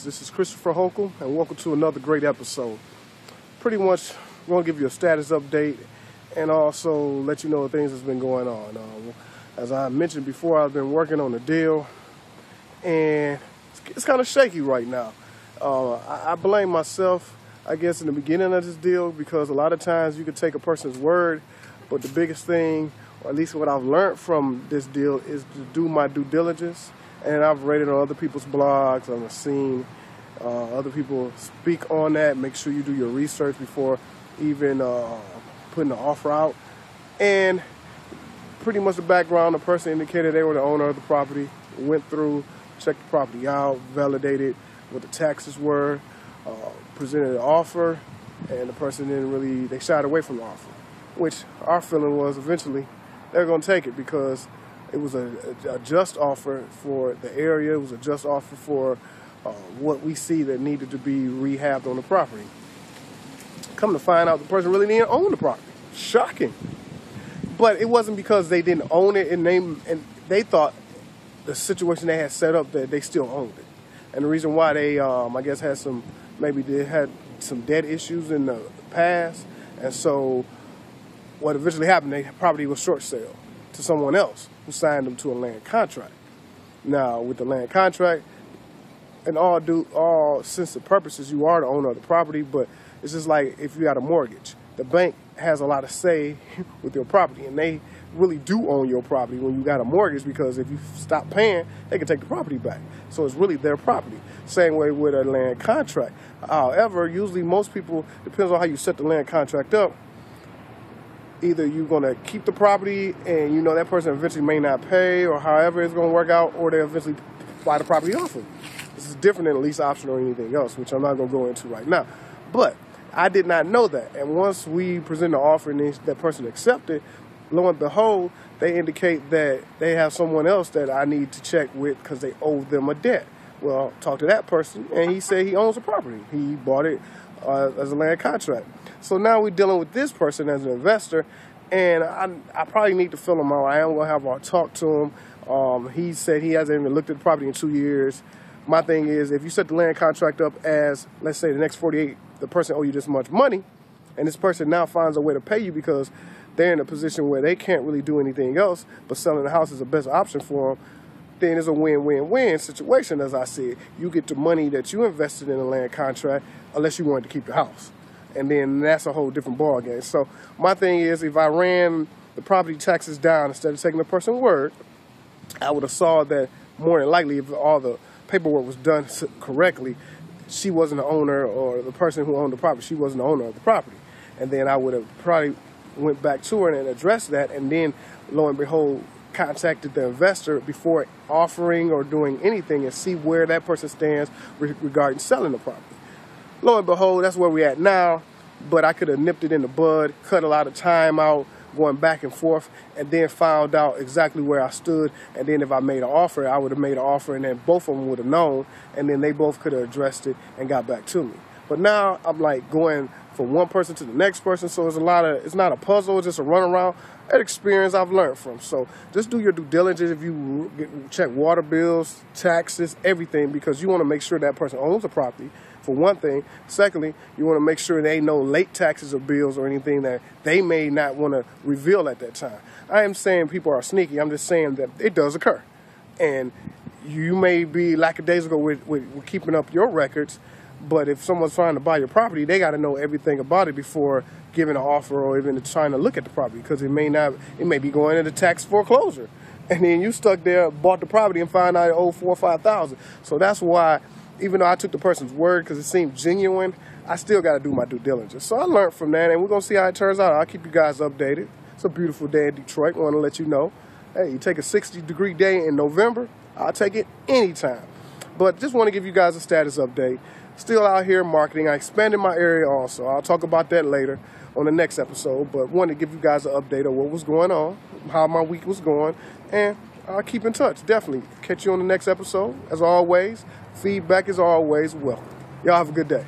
This is Christopher Holcomb, and welcome to another great episode. Pretty much, I'm going to give you a status update and also let you know things that's been going on. As I mentioned before, I've been working on a deal, and it's kind of shaky right now. I blame myself, I guess, in the beginning of this deal, because a lot of times you can take a person's word, but the biggest thing, or at least what I've learned from this deal, is to do my due diligence. And I've read it on other people's blogs. I've seen other people speak on that. Make sure you do your research before even putting the offer out. And pretty much the background, the person indicated they were the owner of the property, went through, checked the property out, validated what the taxes were, presented an offer, and the person they shied away from the offer, which our feeling was eventually they're going to take it because it was a just offer for the area. It was a just offer for what we see that needed to be rehabbed on the property. Come to find out, the person really didn't own the property. Shocking. But it wasn't because they didn't own it, and they thought the situation they had set up that they still owned it. And the reason why they, I guess, had some debt issues in the past, and so what eventually happened, the property was short sale to someone else who signed them to a land contract. Now, with the land contract, in all sense of purposes, you are the owner of the property, but it's just like if you got a mortgage. The bank has a lot of say with your property, and they really do own your property when you got a mortgage, because if you stop paying, they can take the property back. So it's really their property. Same way with a land contract. However, usually most people, depends on how you set the land contract up, either you're going to keep the property and you know that person eventually may not pay, or however it's going to work out, or they eventually buy the property off of you. This is different than a lease option or anything else, which I'm not going to go into right now. But I did not know that. And once we presented the offer and that person accepted, lo and behold, they indicate that they have someone else that I need to check with because they owe them a debt. Well, talk to that person, and he said he owns the property. He bought it as a land contract. So now we're dealing with this person as an investor, and I probably need to fill him out. I am going to have a talk to him. He said he hasn't even looked at the property in 2 years. My thing is, if you set the land contract up as, let's say, the next 48, the person owe you this much money, and this person now finds a way to pay you because they're in a position where they can't really do anything else, but selling the house is the best option for them, then it's a win-win-win situation, as I said. You get the money that you invested in the land contract, unless you wanted to keep the house. And then that's a whole different ballgame. So my thing is, if I ran the property taxes down instead of taking the person's word, I would have saw that more than likely, if all the paperwork was done correctly, she wasn't the owner, or the person who owned the property, she wasn't the owner of the property. And then I would have probably went back to her and addressed that, and then, lo and behold, contacted the investor before offering or doing anything and see where that person stands regarding selling the property. Lo and behold, that's where we're at now, but I could have nipped it in the bud, cut a lot of time out, going back and forth, and then found out exactly where I stood. And then if I made an offer, I would have made an offer, and then both of them would have known, and then they both could have addressed it and got back to me. But now I'm like going from one person to the next person, so it's not a puzzle, it's just a runaround. That experience I've learned from. So just do your due diligence. If you check water bills, taxes, everything, because you want to make sure that person owns the property, for one thing. Secondly, you want to make sure they know late taxes or bills or anything that they may not want to reveal at that time. I am saying people are sneaky. I'm just saying that it does occur. And you may be lackadaisical with keeping up your records, but if someone's trying to buy your property, they got to know everything about it before giving an offer or even trying to look at the property, because it may be going into tax foreclosure. And then you stuck there, bought the property, and find out it owed $4,000 or $5,000. So that's why, even though I took the person's word because it seemed genuine, I still got to do my due diligence. So I learned from that, and we're going to see how it turns out. I'll keep you guys updated. It's a beautiful day in Detroit. I want to let you know. Hey, you take a 60-degree day in November, I'll take it anytime. But just want to give you guys a status update. Still out here marketing. I expanded my area also. I'll talk about that later on the next episode, but wanted to give you guys an update of what was going on, how my week was going, and I'll keep in touch, definitely. Catch you on the next episode. As always, feedback is always welcome. Y'all have a good day.